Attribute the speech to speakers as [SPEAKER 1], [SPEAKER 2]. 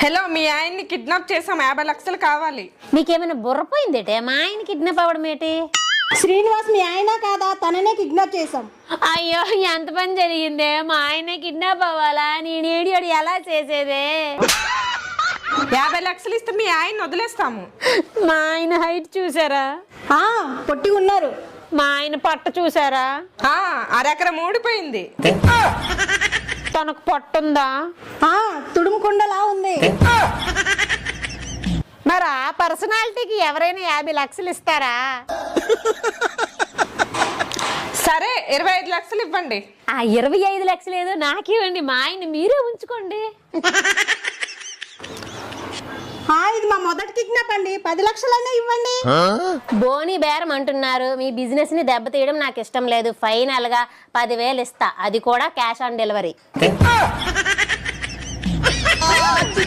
[SPEAKER 1] Hello, మీ ఆయన్ని kidnap చేసాం, 50 లక్షలు కావాలి.
[SPEAKER 2] మీకేమైనా బుర్రపోయిందేటే? మా ఆయన కిడ్నాప్ అవ్వడం ఏంటి?
[SPEAKER 3] శ్రీనివాస్ మీ ఆయన కాదా? తననే కిడ్నాప్ చేసాం.
[SPEAKER 2] అయ్యో, ఎంత పని జరిగిందే! మా ఆయన కిడ్నాప్ అవ్వాలా? నేను ఏడియోడు ఎలా చేసేదే?
[SPEAKER 1] 50 లక్షలు ఇస్తే మీ ఆయన్ని వదిలేస్తాము.
[SPEAKER 2] మా ఆయన హైట్ చూసారా?
[SPEAKER 3] పొట్టి ఉన్నారు.
[SPEAKER 2] మా ఆయన పట్ట చూసారా?
[SPEAKER 1] అరెకరం ఊడిపోయింది.
[SPEAKER 2] తనకు పట్టుందా?
[SPEAKER 3] తుడుముకుండలా ఉంది.
[SPEAKER 2] మరి ఆ పర్సనాలిటీకి ఎవరైనా 50 లక్షలు ఇస్తారా?
[SPEAKER 1] సరే, 25 లక్షలు ఇవ్వండి.
[SPEAKER 2] ఆ 25 లక్షలు ఏదో నాకివ్వండి, మా ఆయన మీరే ఉంచుకోండి.
[SPEAKER 3] ఇది మా మొదటి కిడ్నాప్ అండి, 10 లక్షలైనా ఇవ్వండి.
[SPEAKER 2] బోని బేరం అంటున్నారు. మీ బిజినెస్ ని దెబ్బతీయడం నాకు ఇష్టం లేదు. ఫైనల్ గా 10,000 ఇస్తా, అది కూడా క్యాష్ ఆన్ డెలివరీ.